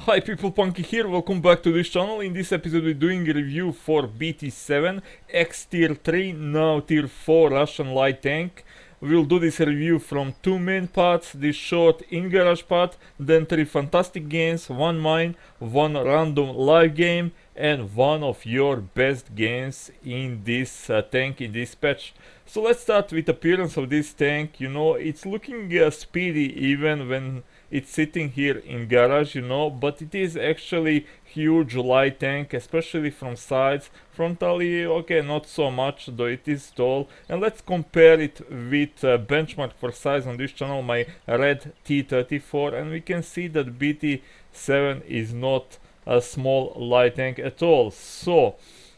Hi people, Punky here, welcome back to this channel. In this episode we're doing a review for BT-7, ex-tier 3, now tier 4 Russian light tank. We'll do this review from two main parts, this short in-garage part, then three fantastic games, one mine, one random live game, and one of your best games in this tank, in this patch. So let's start with appearance of this tank. You know, it's looking speedy even when it's sitting here in garage, you know, but it is actually huge light tank, especially from sides. Frontally, okay, not so much, though it is tall. And let's compare it with benchmark for size on this channel, my red T34, and we can see that BT-7 is not a small light tank at all. So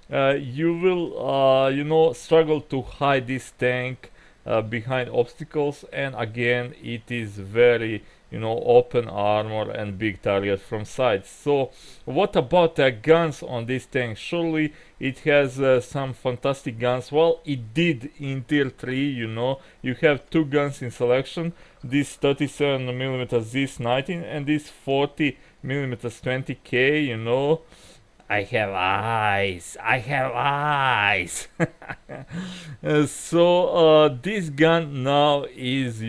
you will struggle to hide this tank behind obstacles, and again it is very open armor and big target from sides. So what about the guns on this tank? Surely it has some fantastic guns. Well, it did in tier 3. You have two guns in selection, this 37mm Z19 and this 40mm 20K. I have eyes. I have eyes. So this gun now is,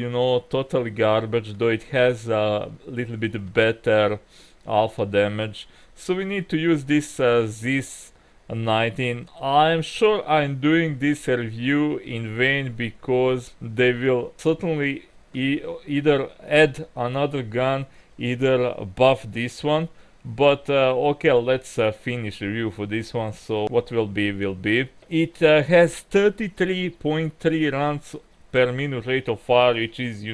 totally garbage, though it has a little bit better alpha damage. So we need to use this Z19. I'm sure I'm doing this review in vain because they will certainly either add another gun, either buff this one. But okay, let's finish review for this one. So what will be will be. It has 33.3 rounds per minute rate of fire, which is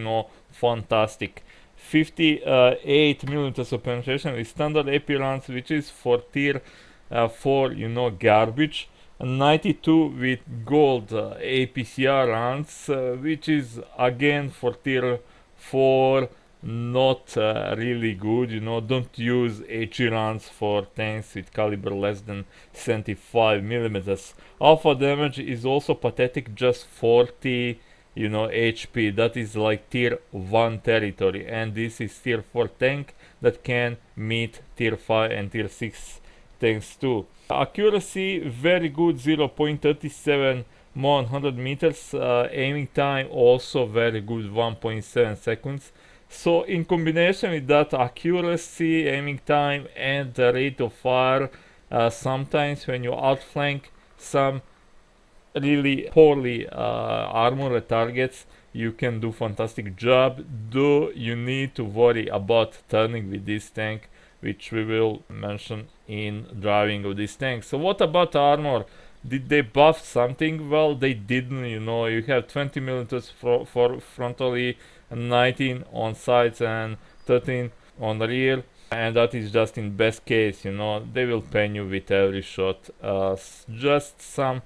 fantastic. 58 millimeters of penetration with standard AP rounds, which is for tier 4 garbage. 92 with gold APCR rounds, which is again for tier 4 not really good. Don't use HE rounds for tanks with caliber less than 75 millimeters. Alpha damage is also pathetic, just 40 HP. That is like tier 1 territory, and this is tier 4 tank that can meet tier 5 and tier 6 tanks too. Accuracy very good, 0.37 more 100 meters. Aiming time also very good, 1.7 seconds. So in combination with that accuracy, aiming time, and the rate of fire, sometimes when you outflank some really poorly armored targets, you can do fantastic job. Though you need to worry about turning with this tank, which we will mention in driving of this tank. So what about armor? Did they buff something? Well, they didn't. You have 20 millimeters for frontally, 19 on sides, and 13 on rear, and that is just in best case. They will pen you with every shot. Just some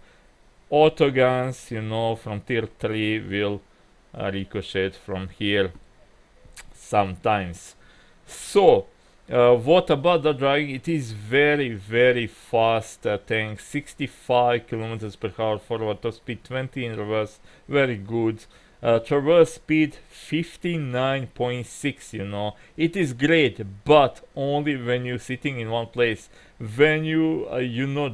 auto guns, from tier 3 will ricochet from here sometimes. So what about the driving? It is very fast tank. 65 kilometers per hour forward top speed, 20 in reverse, very good. Traverse speed 59.6. It is great, but only when you're sitting in one place. When you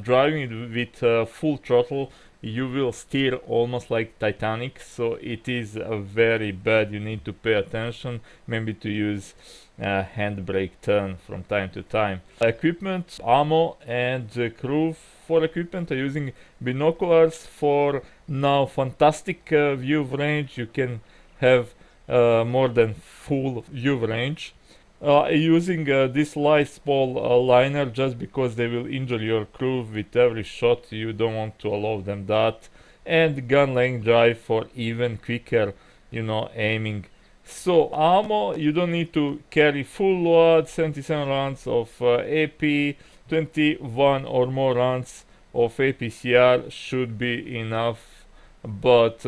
driving with full throttle, you will steer almost like Titanic, so it is very bad. You need to pay attention, maybe to use handbrake turn from time to time. Equipment, ammo, and crew. For equipment, using binoculars for now fantastic view range. You can have more than full view range. Using this light small liner, just because they will injure your crew with every shot. You don't want to allow them that. And gun length drive for even quicker aiming. So ammo, you don't need to carry full load. 77 rounds of AP, 21 or more rounds of APCR should be enough. But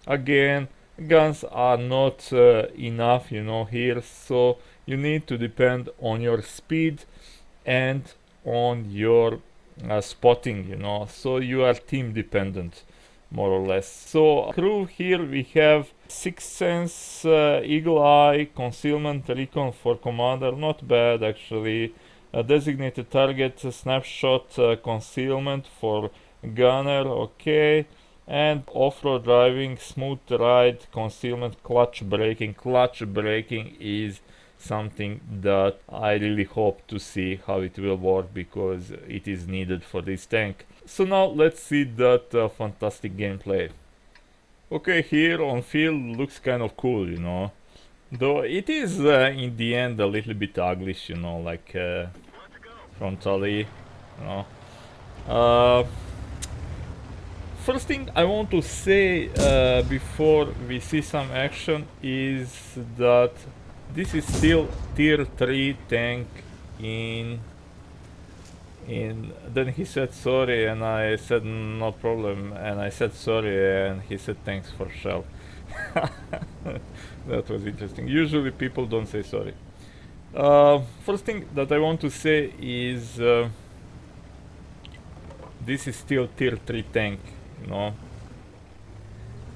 again, guns are not enough here, so you need to depend on your speed and on your spotting. So you are team dependent. more or less. So crew here we have Sixth Sense, Eagle Eye, Concealment, Recon for Commander, not bad actually. Designated Target, Snapshot, Concealment for Gunner, okay. And off-road driving, Smooth Ride, Concealment, Clutch Braking. Clutch Braking is something that I really hope to see how it will work, because it is needed for this tank. So now let's see that fantastic gameplay. Okay, here on field looks kind of cool, you know. Though it is in the end a little bit ugly, you know, like frontally, you know. First thing I want to say before we see some action is that this is still tier 3 tank in then he said sorry and I said no problem, and I said sorry and he said thanks for shell. That was interesting. Usually people don't say sorry. First thing that I want to say is this is still tier 3 tank, you know.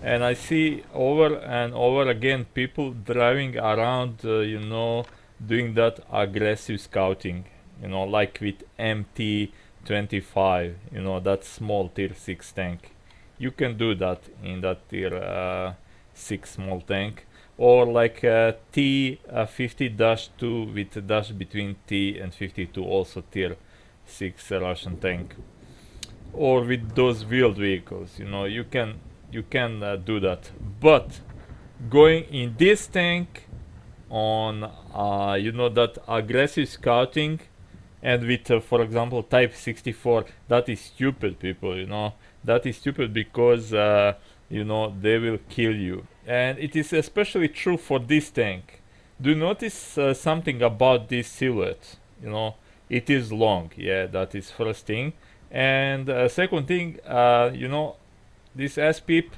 And I see over and over again people driving around, you know, doing that aggressive scouting, you know, like with MT-25, you know, that small tier 6 tank. You can do that in that tier 6 small tank. Or like T-50-2 with a dash between T and 52, also tier 6 Russian tank. Or with those wheeled vehicles, you know, you can do that. But going in this tank on you know, that aggressive scouting, and with for example type 64, that is stupid, people, you know. That is stupid because you know, they will kill you. And it is especially true for this tank. Do you notice something about this silhouette? You know, it is long. Yeah, that is first thing. And second thing, you know, this S-peep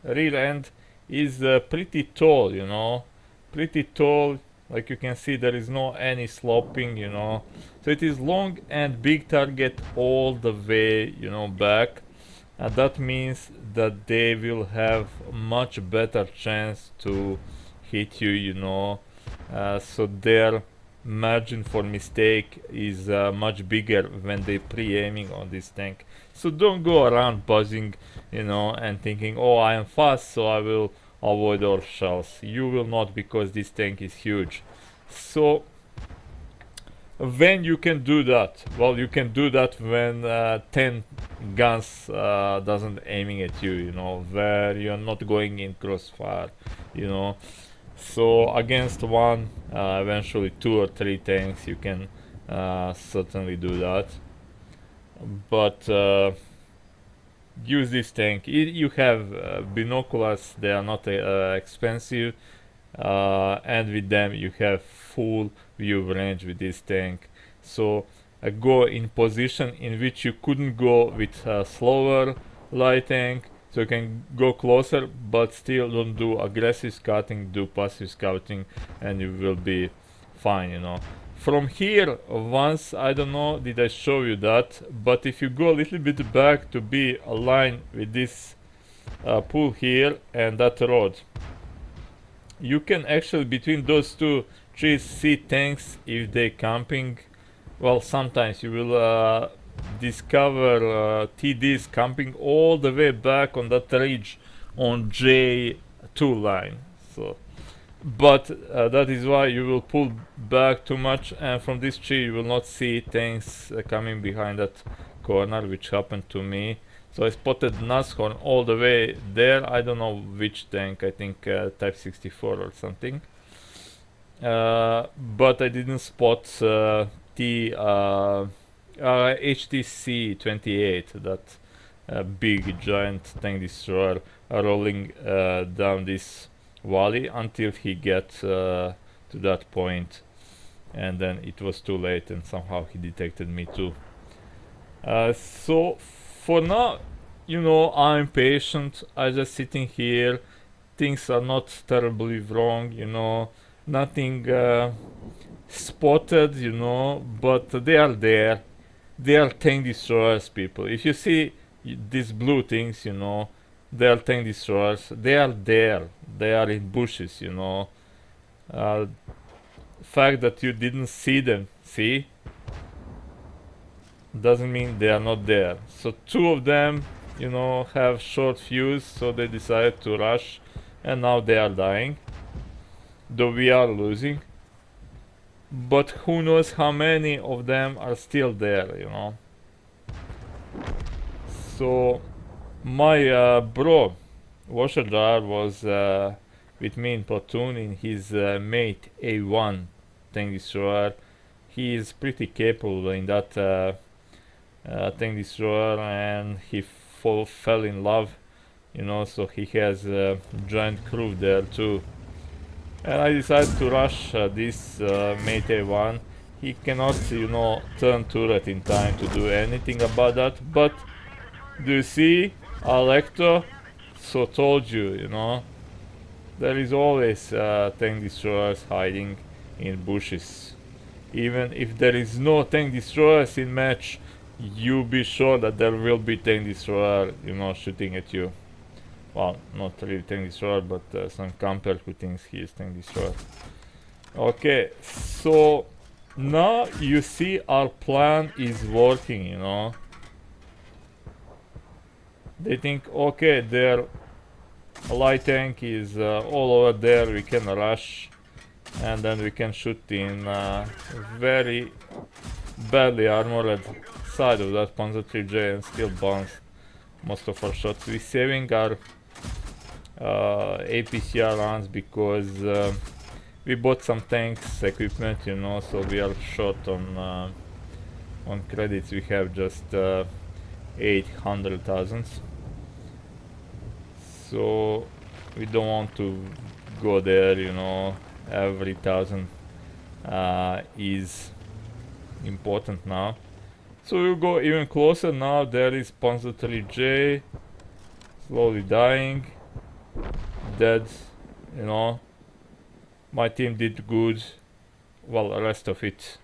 rear end is pretty tall, you know, pretty tall. Like you can see, there is no any sloping, you know. So it is long and big target all the way, you know, back. And that means that they will have much better chance to hit you, you know. So their margin for mistake is much bigger when they pre-aiming on this tank. So don't go around buzzing, you know, and thinking, oh, I am fast, so I will avoid all shells. You will not, because this tank is huge. So when you can do that? Well, you can do that when 10 guns doesn't aiming at you, you know, where you're not going in crossfire, you know. So against one, eventually 2 or 3 tanks, you can certainly do that. But use this tank. You have binoculars, they are not expensive, and with them you have full view range with this tank. So go in position in which you couldn't go with a slower light tank, so you can go closer, but still don't do aggressive scouting, do passive scouting, and you will be fine, you know. From here, once, I don't know, did I show you that, but if you go a little bit back to be aligned with this pool here and that road, you can actually, between those two trees, see tanks if they camping. Well, sometimes you will discover TDs camping all the way back on that ridge on J2 line. So, but that is why you will pull back too much, and from this tree you will not see tanks coming behind that corner, which happened to me. So I spotted Nashorn all the way there. I don't know which tank, I think Type 64 or something. But I didn't spot the HTC 28, that big giant tank destroyer rolling down this valley until he gets to that point, and then it was too late and somehow he detected me too. So for now, you know, I'm patient. I'm just sitting here. Things are not terribly wrong, you know, nothing spotted, you know, but they are there. They are tank destroyers, people. If you see these blue things, you know, They are tank destroyers. They are there. They are in bushes, you know. Fact that you didn't see them, see, doesn't mean they are not there. So two of them, you know, have short fuse, so they decided to rush, and now they are dying. Though we are losing. But who knows how many of them are still there, you know. So my bro, Washadar, was with me in platoon in his mate A1 tank destroyer. He is pretty capable in that tank destroyer, and he fell in love, you know, so he has a giant crew there too. And I decided to rush this mate A1. He cannot, you know, turn turret in time to do anything about that, but do you see, Alecto? So told you, you know, there is always tank destroyers hiding in bushes. Even if there is no tank destroyers in match, you be sure that there will be tank destroyer, you know, shooting at you. Well, not really tank destroyer, but some camper who thinks he is tank destroyer. Okay, so now you see our plan is working, you know. They think, okay, their light tank is all over there, we can rush, and then we can shoot in very badly armored side of that Panzer 3J and still bounce most of our shots. We're saving our APCR rounds because we bought some tanks equipment, you know, so we are short on credits. We have just 800,000. So we don't want to go there, you know. Every thousand is important now. So we'll go even closer now. There is Panzer 3J slowly dying, dead, you know. My team did good. Well, the rest of it,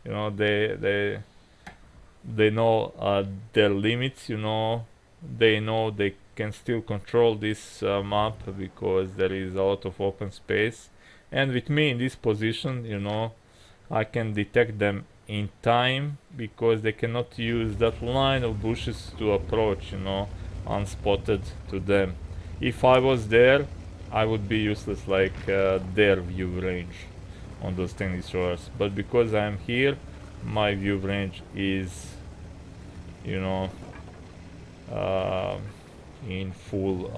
you know, they know their limits, you know. They know they can still control this map because there is a lot of open space, and with me in this position, you know, I can detect them in time because they cannot use that line of bushes to approach, you know, unspotted to them. If I was there, I would be useless like their view range on those tank destroyers, but because I am here, my view range is, you know, in full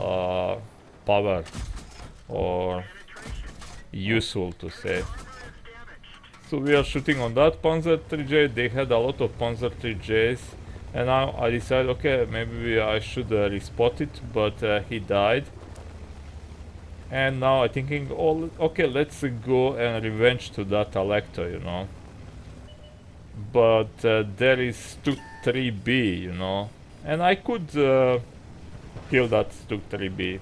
power, or useful to say. So we are shooting on that Panzer 3J. They had a lot of Panzer 3Js, and now I decided, okay, maybe I should respot it, but he died. And now I'm thinking, oh, okay, let's go and revenge to that Alecto, you know. But there is Stuk 3B, you know, and I could kill that Stuk 3B,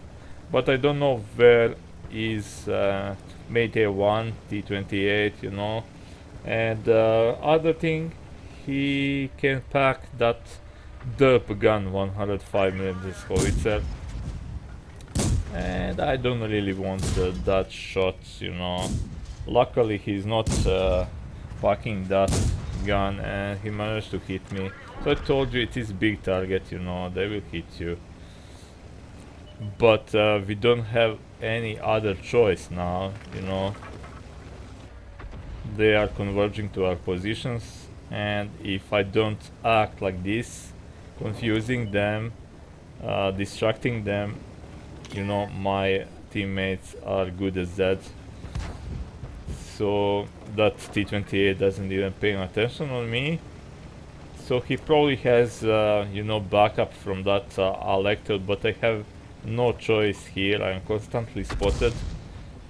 but I don't know where is Mate A1 T28, you know. And other thing, he can pack that derp gun 105mm howitzer, and I don't really want that shot, you know. Luckily he's not packing that gun, and he managed to hit me. So I told you, it is big target, you know, they will hit you. But we don't have any other choice now, you know. They are converging to our positions, and if I don't act like this, confusing them, distracting them, you know, my teammates are good as that. So that T28 doesn't even pay attention on me. So he probably has, you know, backup from that Alecto, but I have no choice here. I'm constantly spotted,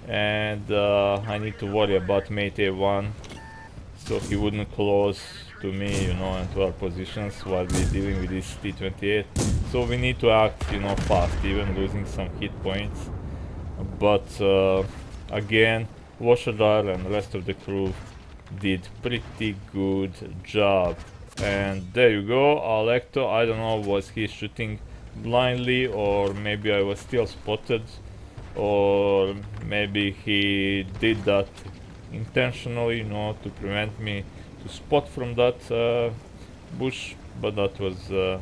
and I need to worry about Mate A1, so he wouldn't close to me, you know, and to our positions while we're dealing with this T28. So we need to act, you know, fast, even losing some hit points. But again, Washadar and the rest of the crew did pretty good job. And there you go, Alecto, I don't know, was he shooting blindly, or maybe I was still spotted, or maybe he did that intentionally, to prevent me to spot from that bush. But that was a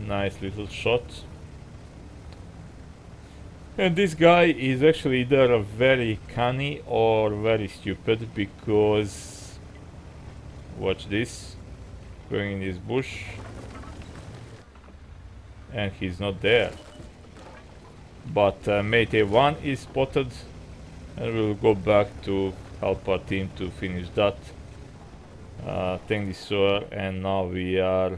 nice little shot. And this guy is actually either very canny or very stupid, because watch this, going in this bush and he's not there. But mate A1 is spotted, and we'll go back to help our team to finish that tank destroyer, and now we are,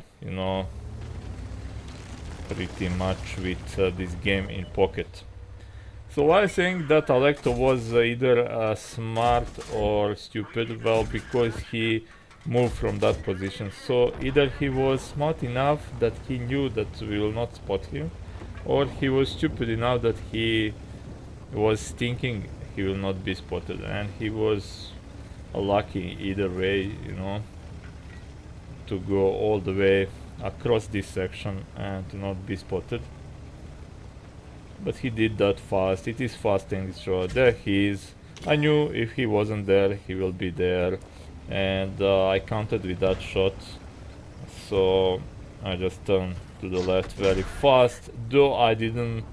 pretty much with this game in pocket. So why I think that Alecto was either smart or stupid? Well, because he moved from that position. So either he was smart enough that he knew that we will not spot him, or he was stupid enough that he was thinking he will not be spotted, and he was lucky either way, to go all the way across this section and to not be spotted. But he did that fast. It is fast tank destroyer. There he is. I knew if he wasn't there, he will be there, and I counted with that shot. So I just turned to the left very fast, though I didn't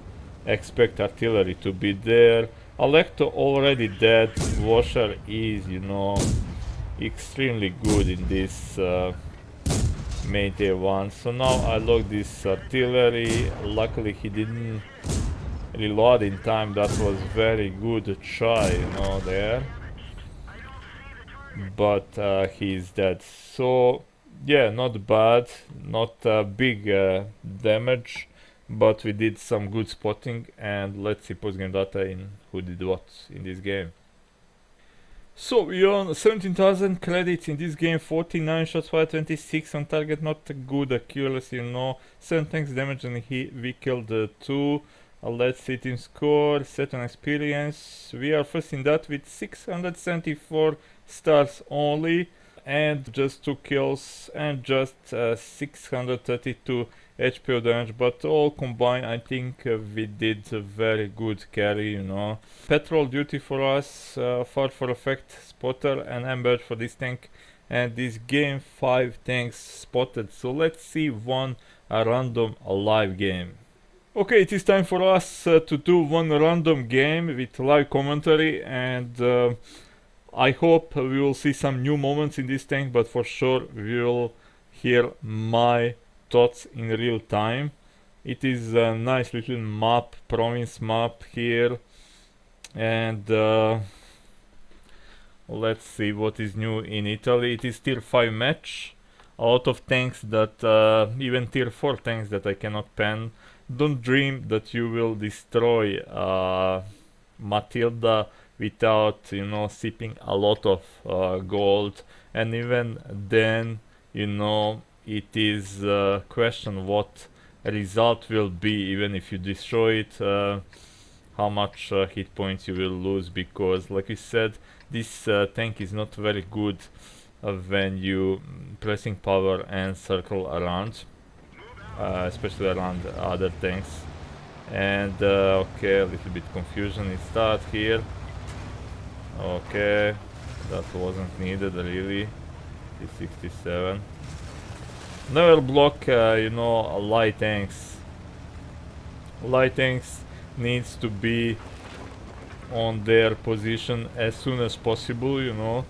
expect artillery to be there. Alecto already dead. Washer is, extremely good in this mate A1. So now I lock this artillery. Luckily he didn't reload in time. That was very good try, there. But he's dead. So yeah, not bad, not big damage, but we did some good spotting. And let's see post-game data in who did what in this game. So we earn 17,000 credits in this game, 49 shots fired, 26 on target, not a good accuracy, 7 tanks damage, and we killed 2. Let's see team score, set on experience. We are first in that with 674 stars only, and just 2 kills and just 632 HP damage, but all combined I think we did a very good carry, Patrol duty for us, far for effect, spotter and ambush for this tank, and this game 5 tanks spotted. So let's see one random live game. Okay, it is time for us to do one random game with live commentary, and I hope we will see some new moments in this tank, but for sure we will hear my thoughts in real time. It is a nice little map, province map here, and let's see what is new in Italy. It is tier 5 match. A lot of tanks that, even tier 4 tanks that I cannot pen. Don't dream that you will destroy Matilda without, sipping a lot of gold. And even then, it is a question what result will be, even if you destroy it, how much hit points you will lose, because like we said, this tank is not very good when you pressing power and circle around, especially around other tanks. And okay, a little bit confusion in start here. Okay, that wasn't needed really. T-67. Never block, light tanks. Light tanks needs to be on their position as soon as possible,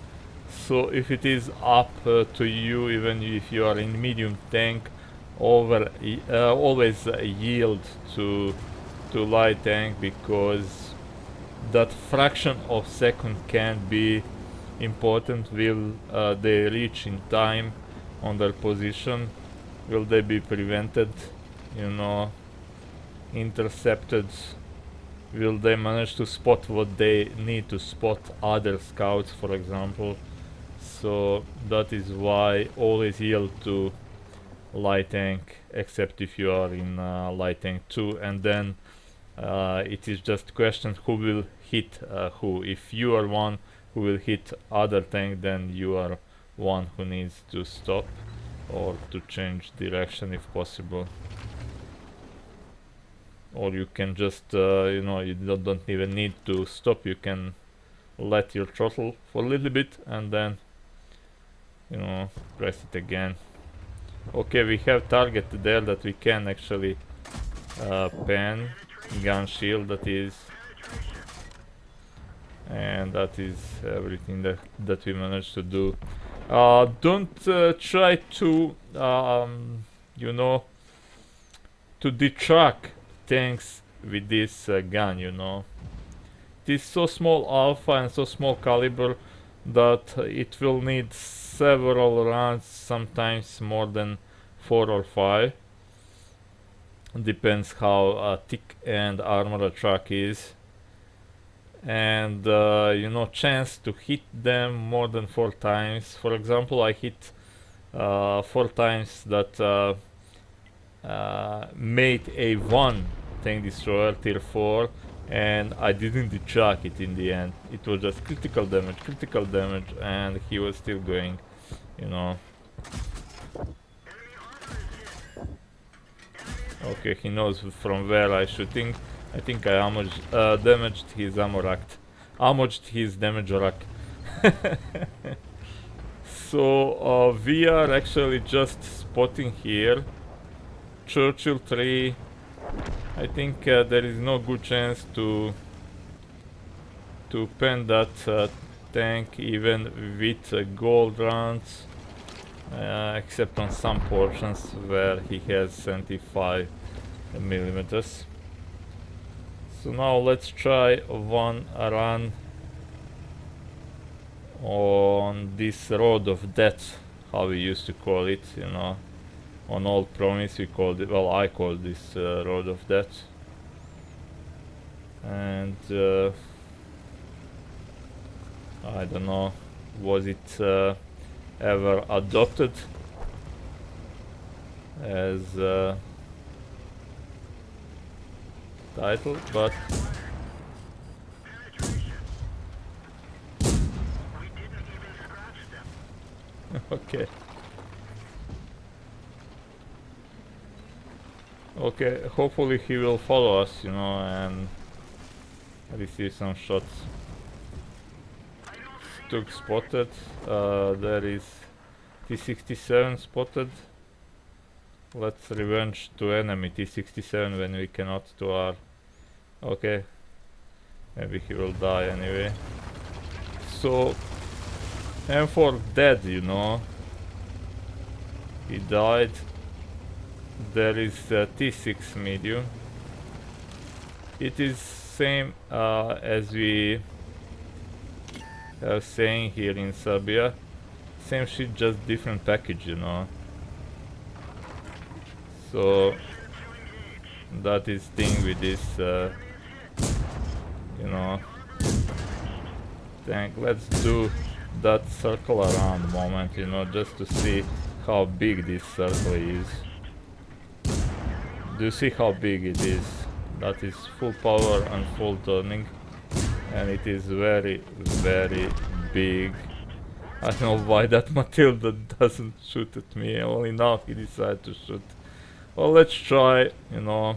So if it is up to you, even if you are in medium tank, always yield to light tank, because that fraction of second can be important. Will they reach in time on their position? Will they be prevented, intercepted? Will they manage to spot what they need to spot, other scouts for example? So that is why always yield to light tank, except if you are in light tank 2, and then it is just question who will hit who. If you are one who will hit other tank, then you are one who needs to stop or to change direction if possible. or you can just you know, you don't even need to stop. You can let your throttle for a little bit and then, you know, press it again. Okay, we have target there that we can actually pan, gun shield, that is, and that is everything that we managed to do. Don't try to you know, to detract tanks with this gun, you know. It is so small alpha and so small caliber that it will need several rounds, sometimes more than 4 or 5. Depends how thick and armor a truck is. And you know, chance to hit them more than 4 times. For example, I hit 4 times that made a 1 tank destroyer tier 4, and I didn't detract it in the end. It was just critical damage, and he was still going, you know. Okay, he knows from where I'm shooting. I think I damaged his ammo rack. Damaged his damage rack. So we are actually just spotting here Churchill 3. I think there is no good chance to pen that tank even with gold rounds, except on some portions where he has 75 millimeters. So now let's try one run on this road of death, how we used to call it, you know. On Old Promise we called it, well, I called this road of death. And I don't know, was it ever adopted as title, but okay. Okay, hopefully he will follow us, you know, and receive some shots. Stug spotted. There is T-67 spotted. Let's revenge to enemy T-67 when we cannot to our... Okay. Maybe he will die anyway. So... M4 dead, you know. He died. There is T6 medium. It is same as we are saying here in Serbia. Same shit, just different package, you know. So that is thing with this, you know, tank. Let's do that circle around moment, you know, just to see how big this circle is. Do you see how big it is? That is full power and full turning, and it is very, very big. I don't know why that Matilda doesn't shoot at me, only now he decided to shoot. Well, let's try, you know,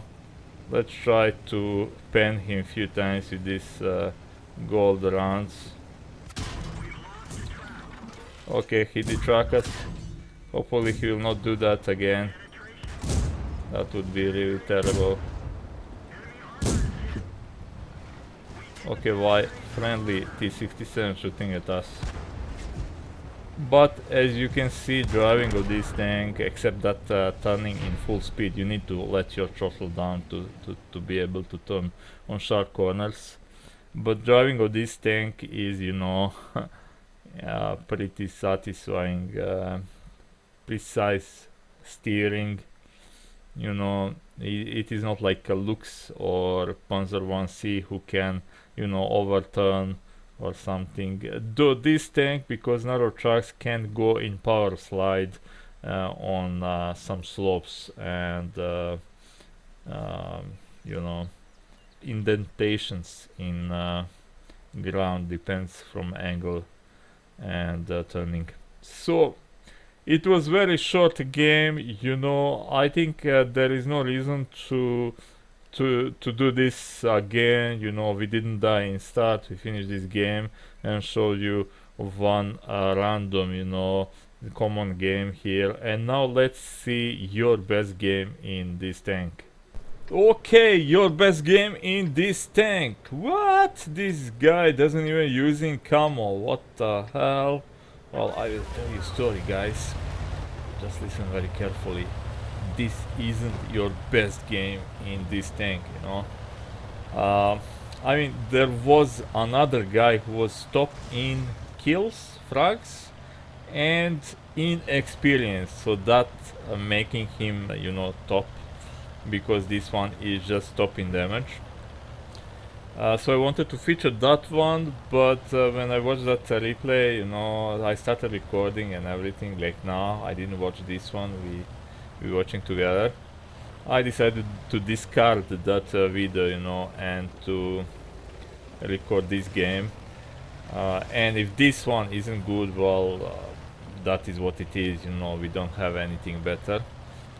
let's try to pen him a few times with these gold rounds. Okay, he detracked us. Hopefully he will not do that again. That would be really terrible. Okay, why friendly T-67 shooting at us? But as you can see, driving of this tank, except that turning in full speed, you need to let your throttle down to be able to turn on sharp corners. But driving of this tank is, you know, pretty satisfying. Precise steering, you know, it is not like a Lux or Panzer 1C who can, you know, overturn or something. Though this tank, because narrow tracks, can go in power slide on some slopes and you know, indentations in ground, depends from angle and turning. So it was very short game, you know. I think there is no reason to to do this again, you know, we didn't die in start. We finished this game and showed you one random, you know, common game here. And now let's see your best game in this tank. Okay, your best game in this tank. What? This guy doesn't even using camo. What the hell? Well, I will tell you a story, guys. Just listen very carefully. This isn't your best game in this tank, you know. I mean, there was another guy who was top in kills, frags, and in experience, so that making him, you know, top, because this one is just top in damage. So I wanted to feature that one, but when I watched that replay, you know, I started recording and everything. Like now, I didn't watch this one. We watching together. I decided to discard that video, you know, and to record this game. And if this one isn't good, well, that is what it is. You know, we don't have anything better.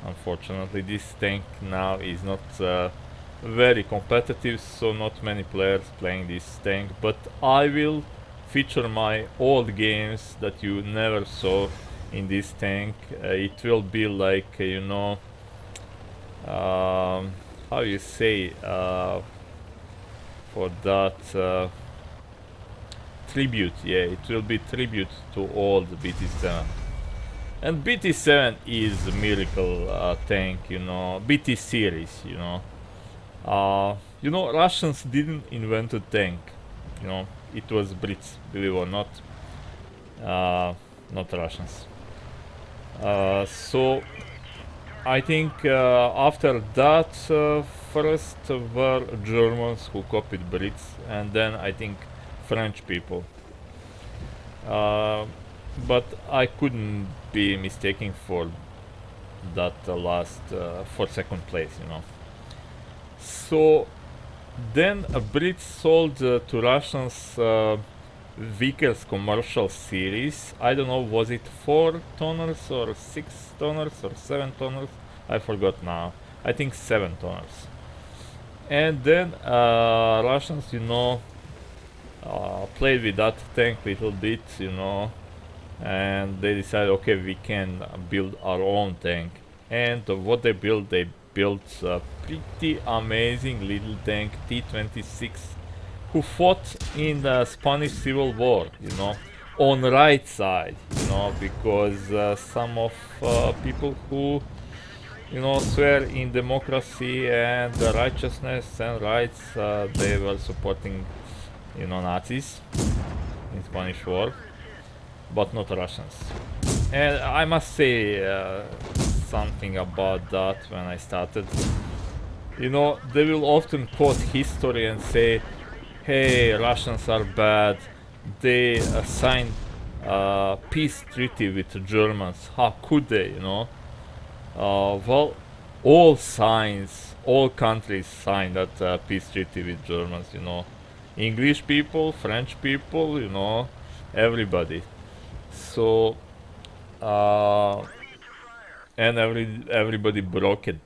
Unfortunately, this tank now is not very competitive, so not many players playing this tank. But I will feature my old games that you never saw in this tank. It will be like, you know, how you say, for that tribute. Yeah, it will be tribute to old BT-7. And BT-7 is a miracle tank, you know, BT series, you know. You know, Russians didn't invent a tank, you know, it was Brits, believe it or not, not Russians. So I think after that, first were Germans who copied Brits, and then I think French people. But I couldn't be mistaken for that last for second place, you know. So then Brits sold to Russians Vickers commercial series. I don't know, was it 4 toners or 6 toners or 7 toners? I forgot now. I think 7 toners. And then Russians, you know, played with that tank little bit, you know, and they decided, okay, we can build our own tank. And what they built a pretty amazing little tank, T-26, who fought in the Spanish Civil War, you know, on right side, you know, because some of people who, you know, swear in democracy and righteousness and rights, they were supporting, you know, Nazis in Spanish War, but not Russians. And I must say something about that when I started. You know, they will often quote history and say, hey, Russians are bad, they signed peace treaty with the Germans, how could they, you know? Well, all countries signed that peace treaty with Germans, you know. English people, French people, you know, everybody. So, and everybody broke it,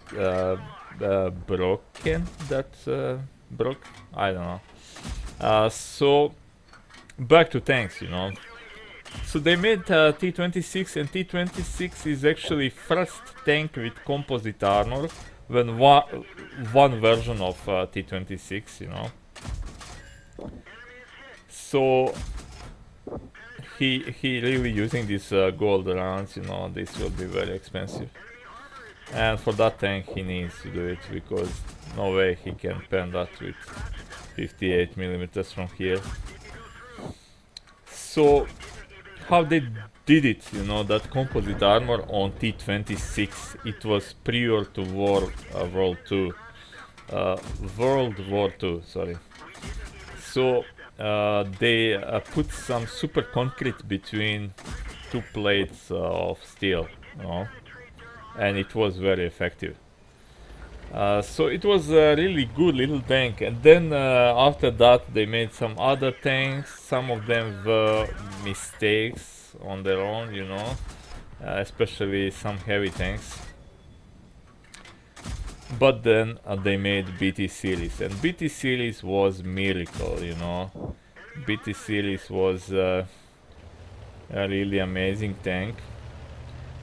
broken that broke. I don't know. So back to tanks, you know. So they made T-26, and T-26 is actually first tank with composite armor, when one version of T-26, you know. So he really using these gold rounds, you know. This will be very expensive, and for that tank he needs to do it, because no way he can pen that with 58 millimeters from here. So how they did it, you know, that composite armor on T-26, it was prior to World War II, sorry. So they put some super concrete between two plates of steel, you know, and it was very effective. So it was a really good little tank, and then after that they made some other tanks. Some of them were mistakes on their own, you know, especially some heavy tanks. But then they made BT series, and BT series was miracle, you know. BT series was a really amazing tank.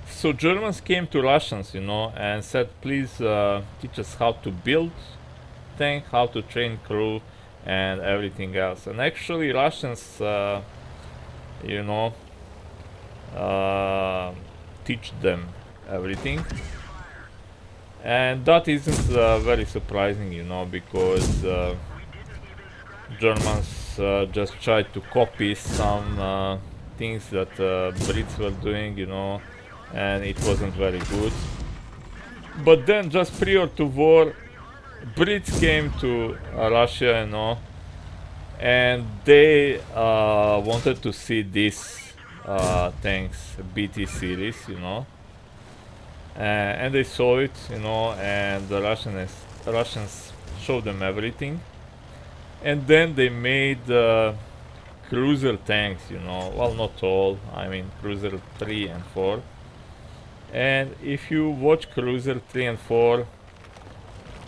So Germans came to Russians, you know, and said, please teach us how to build tank, how to train crew, and everything else. And actually, Russians, you know, teach them everything. And that isn't very surprising, you know, because Germans just tried to copy some things that Brits were doing, you know, and it wasn't very good. But then, just prior to war, Brits came to Russia, you know, and they wanted to see this tanks BT series, you know, and they saw it, you know, and the Russians showed them everything, and then they made cruiser tanks, you know, well, not all, I mean cruiser 3 and 4. And if you watch cruiser 3 and 4,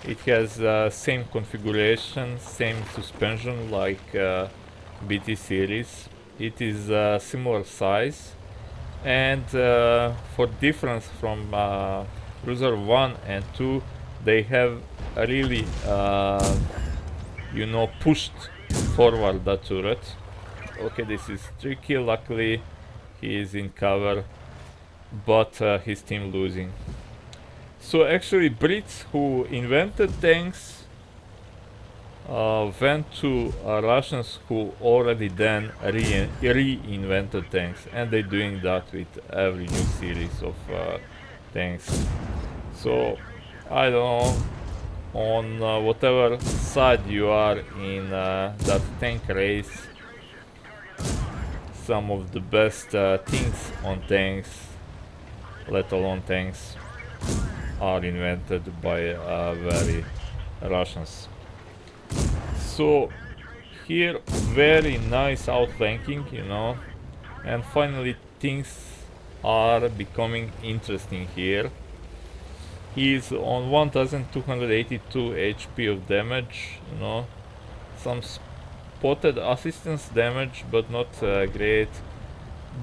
it has same configuration, same suspension like BT series. It is similar size, and for difference from cruiser 1 and 2, they have really you know, pushed forward the turret. Okay, this is tricky. Luckily he is in cover, but his team losing. So actually Brits who invented tanks went to Russians who already then reinvented tanks, and they're doing that with every new series of tanks. So I don't know, on whatever side you are in that tank race, some of the best things on tanks, let alone tanks, are invented by very Russians. So here, very nice outflanking, you know, and finally things are becoming interesting here. He's on 1282 HP of damage, you know, some spotted assistance damage, but not great.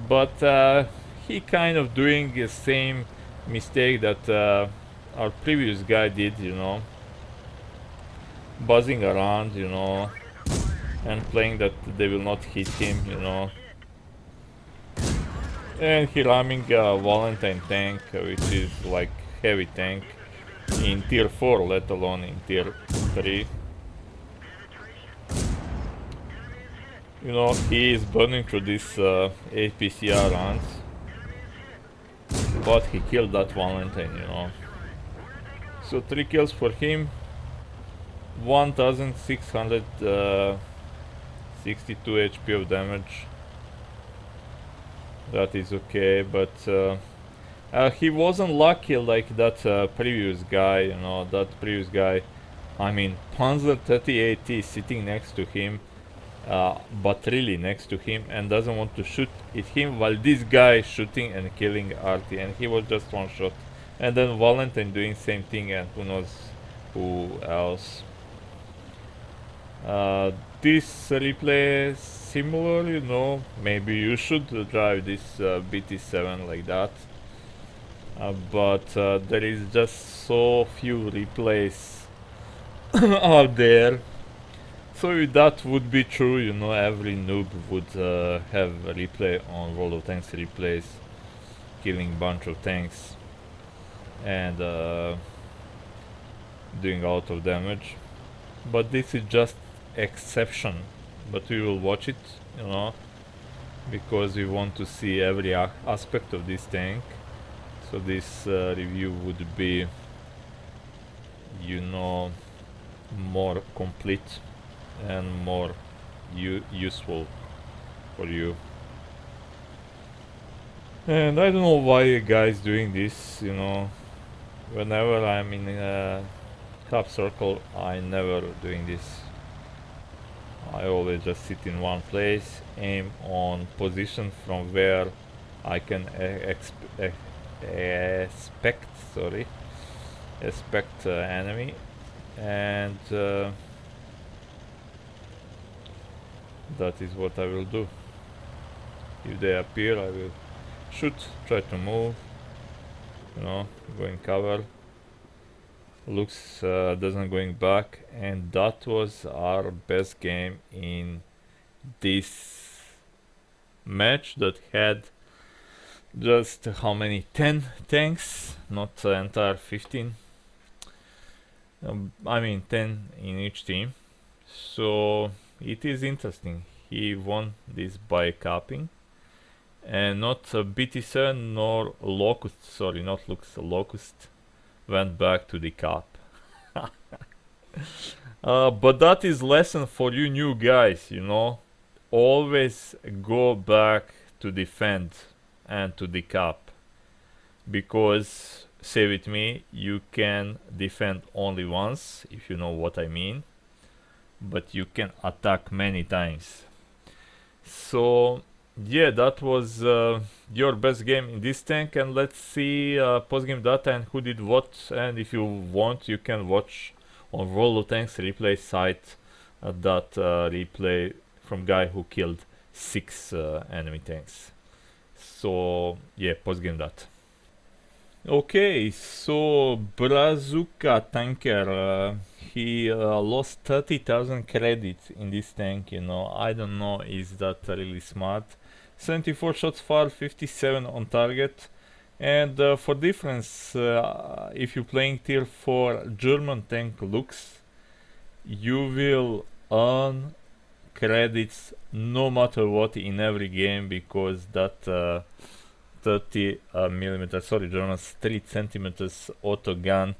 But he kind of doing the same mistake that our previous guy did, you know, buzzing around, you know, and playing that they will not hit him, you know. And he ramming a Valentine tank, which is like heavy tank in tier 4, let alone in tier 3. You know, he is burning through these APCR runs, but he killed that Valentine, you know. So 3 kills for him, 1662 HP of damage. That is okay, but he wasn't lucky like that previous guy, you know. That previous guy, I mean, Panzer 38T sitting next to him, but really next to him, and doesn't want to shoot at him, while this guy is shooting and killing RT, and he was just one shot. And then Valentine doing same thing, and who knows who else. This replay is similar, you know. Maybe you should drive this BT-7 like that, but there is just so few replays out there. So if that would be true, you know, every noob would have a replay on World of Tanks replays, killing bunch of tanks and doing a lot of damage. But this is just exception, but we will watch it, you know, because we want to see every aspect of this tank. So this review would be, you know, more complete and more useful for you. And I don't know why you guys doing this, you know. Whenever I'm in a half circle, I never doing this. I always just sit in one place, aim on position from where I can expect, sorry, expect enemy, and that is what I will do. If they appear, I will shoot, try to move, going cover. Looks doesn't going back, and that was our best game in this match that had just how many 10 tanks, not the entire 15. I mean 10 in each team, so it is interesting. He won this by capping, and not BT-7 nor Locust, sorry, not Locust went back to the cap. But that is lesson for you new guys, always go back to defend and to the cap, because say with me, you can defend only once, if you know what I mean, but you can attack many times. So yeah, that was your best game in this tank, and let's see post-game data and who did what. And if you want, you can watch on World of Tanks replay site that replay from guy who killed 6 enemy tanks. So yeah, post-game data. Okay, so Brazuka Tanker, he lost 30,000 credits in this tank, I don't know, is that really smart? 74 shots fired, 57 on target. And for difference, if you're playing tier 4 German tank Lux, you will earn credits no matter what in every game, because that 30 millimeter, sorry, German 3 centimeters auto gun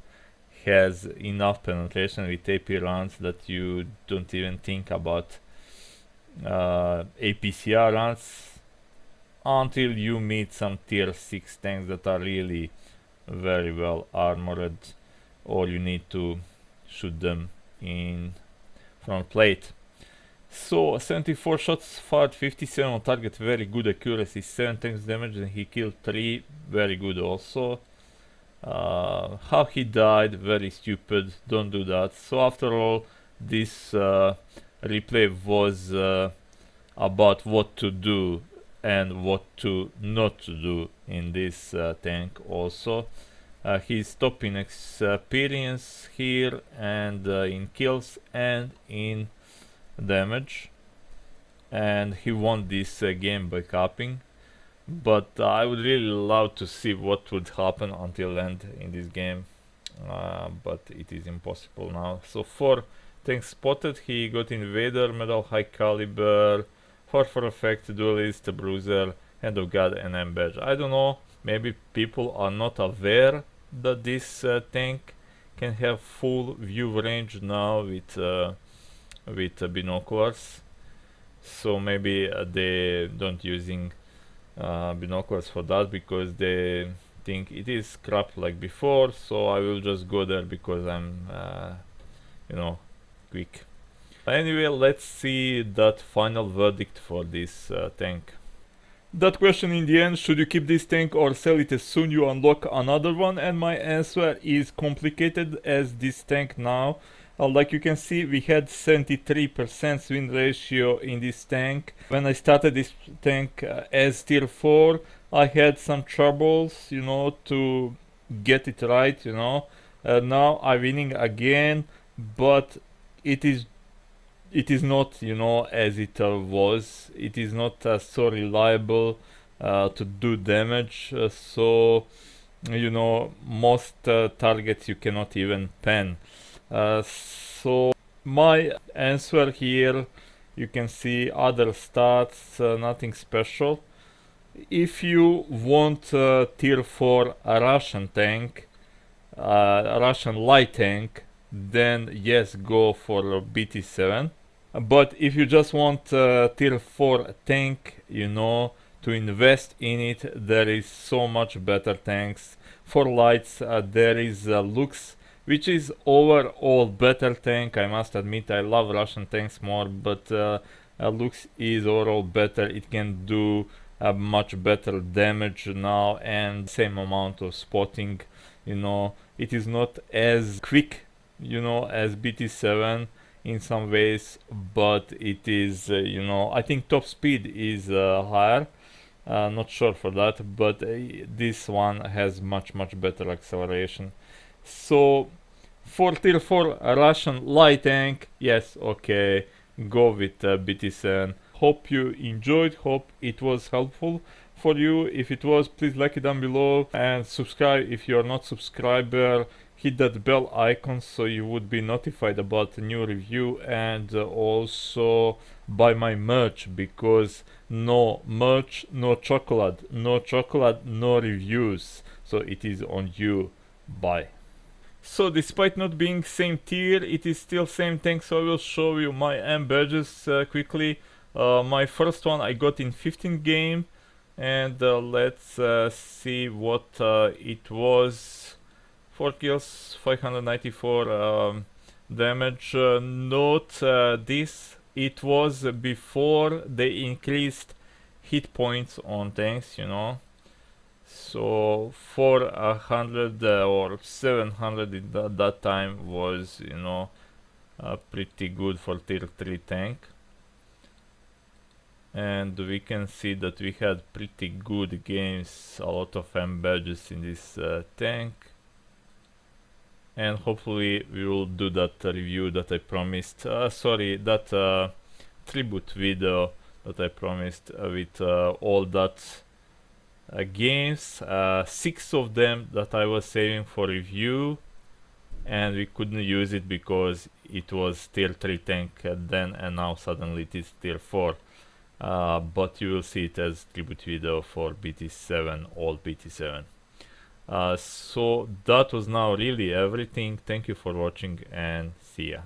has enough penetration with AP rounds that you don't even think about APCR rounds until you meet some tier 6 tanks that are really very well armored, or you need to shoot them in front plate. So 74 shots fired, 57 on target, very good accuracy, 7 tanks damage, and he killed 3, very good also. How he died, very stupid, don't do that. So after all, this replay was about what to do and what to not to do in this tank also. He's top in experience here, and in kills and in damage, and he won this game by capping. But I would really love to see what would happen until end in this game, but it is impossible now. So 4 tanks spotted. He got Invader, Medal, High Caliber, for Effect, Duelist, Bruiser, Hand of God, and M badge. I don't know, maybe people are not aware that this tank can have full view range now with binoculars, so maybe they don't using binoculars for that, because they think it is crap like before. So I will just go there because I'm quick. Anyway, let's see that final verdict for this tank. That question in the end, should you keep this tank or sell it as soon you unlock another one? And my answer is complicated, as this tank now, like you can see, we had 73% win ratio in this tank. When I started this tank as tier 4, I had some troubles, to get it right, now I'm winning again, but it is not, as it was. It is not so reliable to do damage. So, most targets you cannot even pen. So my answer here, you can see other stats, nothing special. If you want tier 4 Russian tank, Russian light tank, then yes, go for BT-7. But if you just want tier 4 tank, to invest in it, there is so much better tanks. For lights, there is Lux, which is overall better tank. I must admit, I love Russian tanks more, but Lux is overall better. It can do much better damage now, and same amount of spotting. You know, it is not as quick, you know, as BT-7 in some ways, but it is, you know, I think top speed is higher. Not sure for that, but this one has much better acceleration. So for tier 4 Russian light tank, yes, okay, go with BT-7. Hope you enjoyed, hope it was helpful for you. If it was, please like it down below and subscribe if you are not subscriber. Hit that bell icon so you would be notified about a new review, and also buy my merch, because no merch, no chocolate, no chocolate, no reviews. So it is on you. Bye. So despite not being same tier, it is still same tank, so I will show you my M badges quickly. My first one I got in 15 game, and let's see what it was. 4 kills, 594 damage. Note this, it was before they increased hit points on tanks, you know. So 400 or 700 in that time was, you know, pretty good for tier 3 tank. And we can see that we had pretty good games, a lot of M badges in this tank. And hopefully we will do that review that I promised. Sorry, that tribute video that I promised with all that games. 6 of them that I was saving for review, and we couldn't use it because it was tier 3 tank then, and now suddenly it is tier 4. But you will see it as tribute video for BT-7, old BT-7. So that was now really everything. Thank you for watching, and see ya.